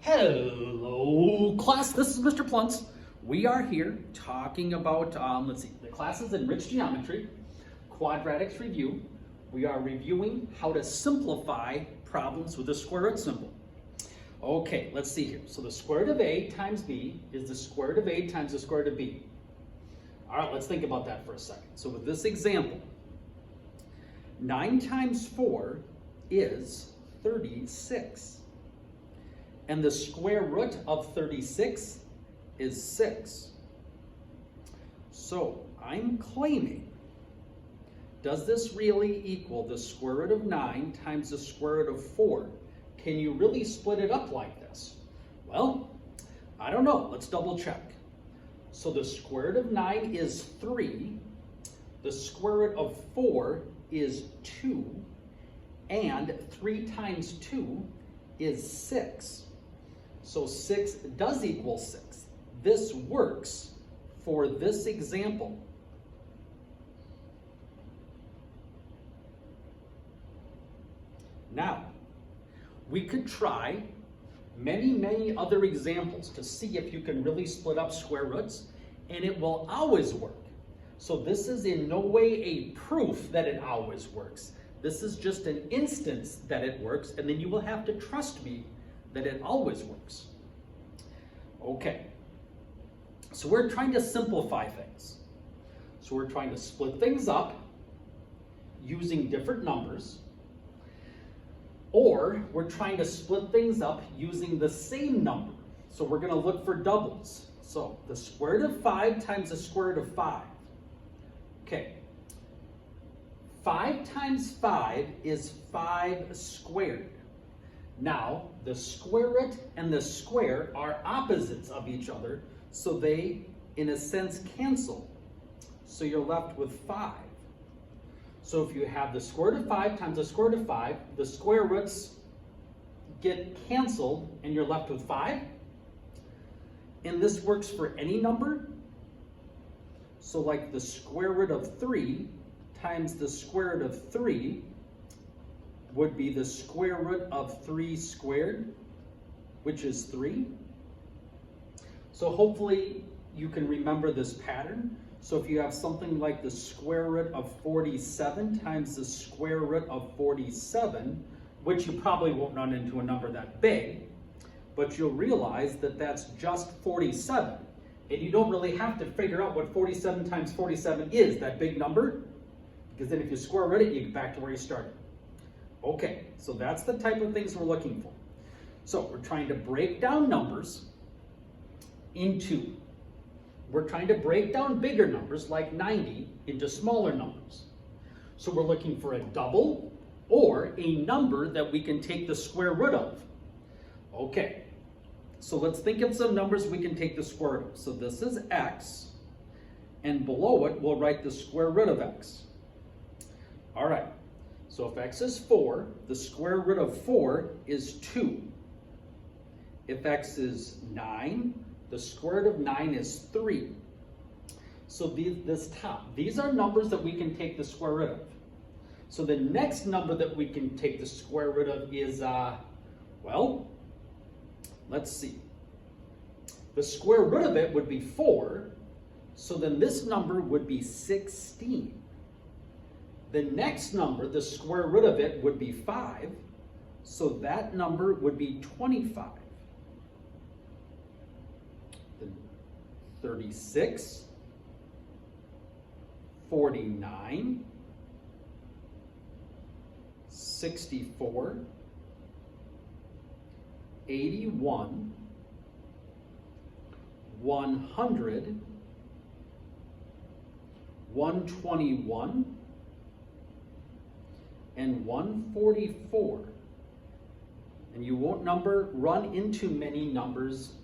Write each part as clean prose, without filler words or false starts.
Hello, class. This is Mr. Pluntz. We are here talking about, the class is Enriched Geometry, Quadratics Review. We are reviewing how to simplify problems with the square root symbol. Okay, let's see here. So the square root of a times b is the square root of a times the square root of b. All right, let's think about that for a second. So with this example, 9 times 4 is 36. And the square root of 36 is 6. So I'm claiming, does this really equal the square root of 9 times the square root of 4? Can you really split it up like this? Well, I don't know. Let's double check. So the square root of 9 is 3. The square root of 4 is 2. And 3 times 2 is 6. So 6 does equal 6. This works for this example. Now, we could try many other examples to see if you can really split up square roots, and it will always work. So this is in no way a proof that it always works. This is just an instance that it works, and then you will have to trust me that it always works. Okay, so we're trying to simplify things. So we're trying to split things up using different numbers, or we're trying to split things up using the same number. So we're going to look for doubles. So the square root of 5 times the square root of 5. Okay, 5 times 5 is 5 squared. Now, the square root and the square are opposites of each other, so they, in a sense, cancel. So you're left with 5. So if you have the square root of 5 times the square root of 5, the square roots get canceled, and you're left with 5. And this works for any number. So like the square root of 3 times the square root of 3 would be the square root of 3 squared, which is 3. So hopefully you can remember this pattern. So if you have something like the square root of 47 times the square root of 47, which you probably won't run into a number that big, but you'll realize that that's just 47. And you don't really have to figure out what 47 times 47 is, that big number, because then if you square root it, you get back to where you started. Okay, so that's the type of things we're looking for. So we're trying to break down numbers we're trying to break down bigger numbers like 90 into smaller numbers. So we're looking for a double or a number that we can take the square root of. Okay, so let's think of some numbers we can take the square root of. So this is x, and below it we'll write the square root of x. All right. So if x is 4, the square root of 4 is 2. If x is 9, the square root of 9 is 3. So these are numbers that we can take the square root of. So the next number that we can take the square root of is, well, let's see. The square root of it would be 4, so then this number would be 16. The next number, the square root of it, would be 5, so that number would be 25. Then 36, 49, 64, 81, 100, 121, and 144. And you won't run into many numbers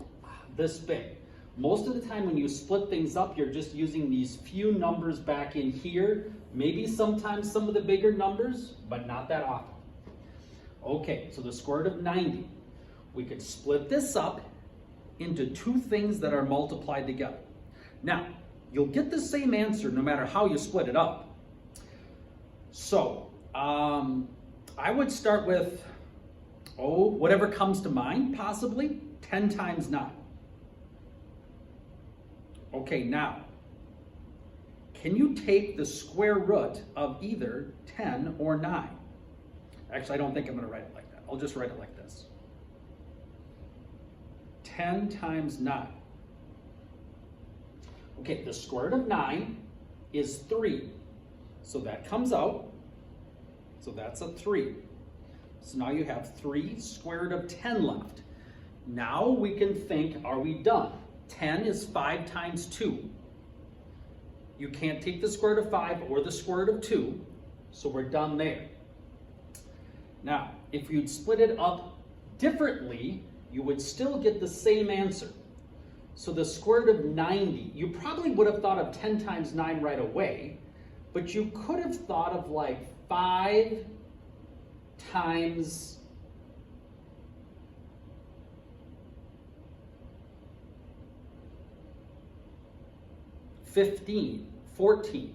this big. Most of the time when you split things up, you're just using these few numbers back in here, maybe sometimes some of the bigger numbers, but not that often. Okay, so the square root of 90. We could split this up into two things that are multiplied together. Now, you'll get the same answer no matter how you split it up. So, I would start with Oh, whatever comes to mind, possibly 10 times 9. Okay, now, can you take the square root of either 10 or 9? Actually, I don't think I'm going to write it like that. I'll just write it like this. 10 times 9. Okay, the square root of 9 is 3. So that comes out. So that's a 3. So now you have 3 square root of 10 left. Now we can think, are we done? 10 is 5 times 2. You can't take the square root of 5 or the square root of 2, so we're done there. Now, if you'd split it up differently, you would still get the same answer. So the square root of 90, you probably would have thought of 10 times 9 right away, but you could have thought of like 5 times 15, 14,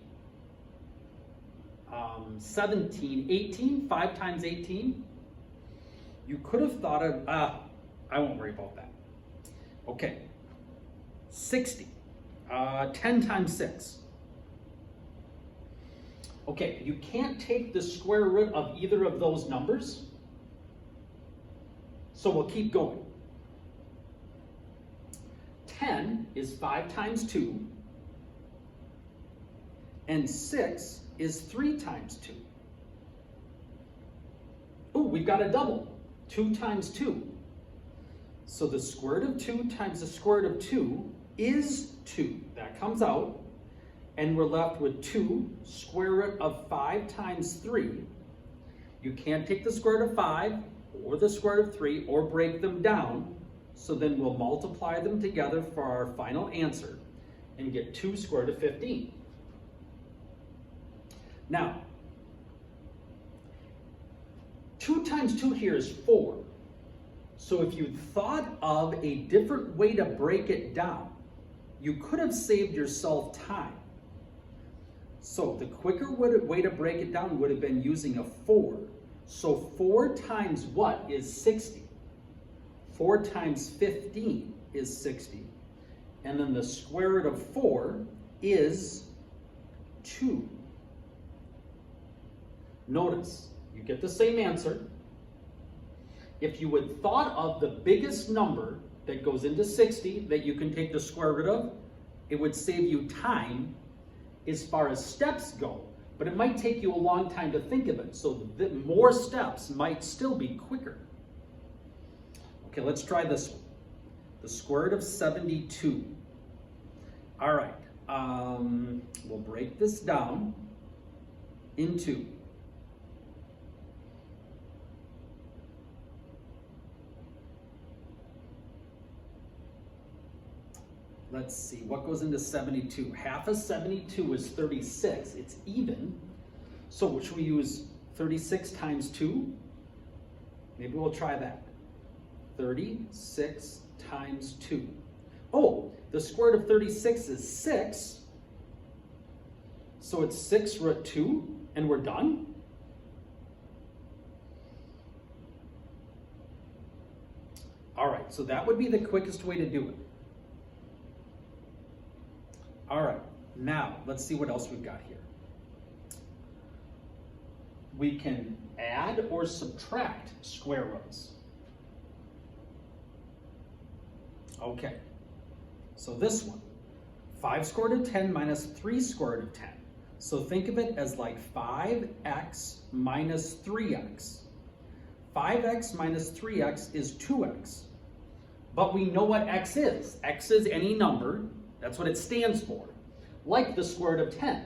17, 18, 5 times 18. You could have thought of, I won't worry about that. Okay, 60, 10 times 6. Okay, you can't take the square root of either of those numbers, so we'll keep going. 10 is 5 times 2, and 6 is 3 times 2. Oh, we've got a double. 2 times 2. So the square root of 2 times the square root of 2 is 2. That comes out. And we're left with 2 square root of 5 times 3. You can't take the square root of 5 or the square root of 3 or break them down. So then we'll multiply them together for our final answer and get 2 square root of 15. Now, 2 times 2 here is 4. So if you thought of a different way to break it down, you could have saved yourself time. So the quicker way to break it down would have been using a 4. So 4 times what is 60? 4 times 15 is 60. And then the square root of 4 is 2. Notice, you get the same answer. If you had thought of the biggest number that goes into 60 that you can take the square root of, it would save you time as far as steps go, but it might take you a long time to think of it, so that more steps might still be quicker. Okay, let's try this one. The square root of 72. All right, we'll break this down into let's see, what goes into 72? Half of 72 is 36. It's even. So should we use 36 times 2? Maybe we'll try that. 36 times 2. Oh, the square root of 36 is 6. So it's 6 root 2, and we're done? All right, so that would be the quickest way to do it. All right, now let's see what else we've got here. We can add or subtract square roots. Okay, so this one, 5 square root of 10 minus 3 square root of 10. So think of it as like 5x minus 3x. 5x minus 3x is 2x. But we know what x is. X is any number. That's what it stands for, like the square root of 10.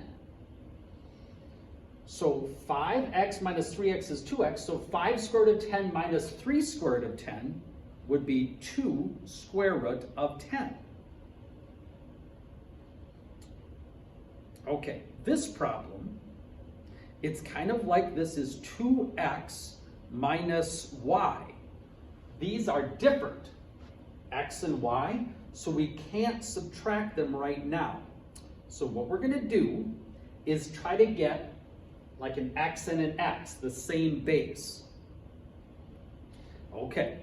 So 5x minus 3x is 2x, so 5 square root of 10 minus 3 square root of 10 would be 2 square root of 10. Okay, this problem, it's kind of like this is 2x minus y. These are different, x and y. So we can't subtract them right now. So what we're going to do is try to get like an x and an x, the same base. Okay,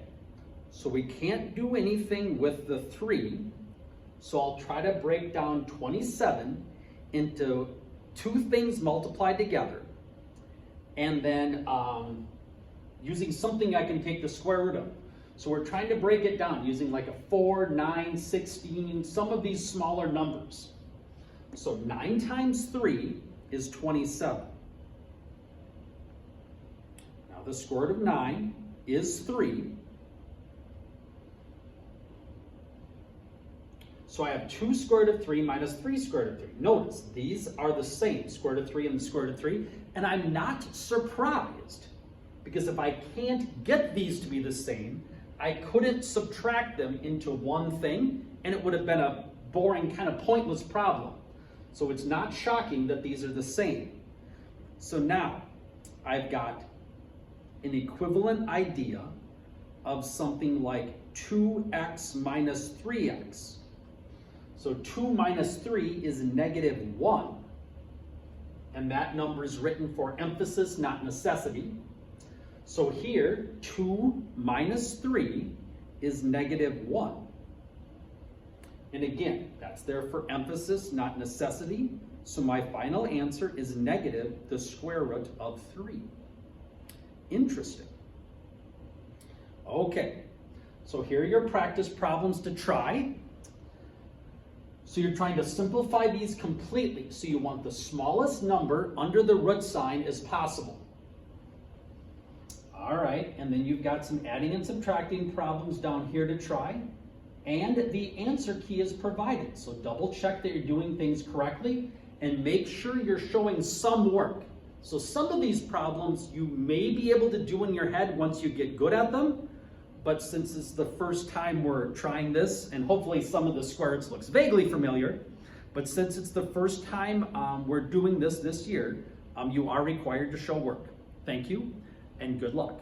so we can't do anything with the 3, so I'll try to break down 27 into 2 things multiplied together, and then using something I can take the square root of. So we're trying to break it down using like a 4, 9, 16, some of these smaller numbers. So 9 times 3 is 27. Now the square root of 9 is 3. So I have 2 square root of 3 minus 3 square root of 3. Notice, these are the same, square root of 3 and the square root of 3. And I'm not surprised, because if I can't get these to be the same, I couldn't subtract them into one thing, and it would have been a boring, kind of pointless problem. So it's not shocking that these are the same. So now, I've got an equivalent idea of something like 2x minus 3x. So 2 minus 3 is -1. And that number is written for emphasis, not necessity. So here, 2 minus 3 is -1. And again, that's there for emphasis, not necessity. So my final answer is negative the square root of 3. Interesting. Okay, so here are your practice problems to try. So you're trying to simplify these completely. So you want the smallest number under the root sign as possible. All right, and then you've got some adding and subtracting problems down here to try. And the answer key is provided. So double check that you're doing things correctly and make sure you're showing some work. So some of these problems you may be able to do in your head once you get good at them. But since it's the first time we're trying this, and hopefully some of the square roots looks vaguely familiar, but since it's the first time we're doing this year, you are required to show work. Thank you, and good luck.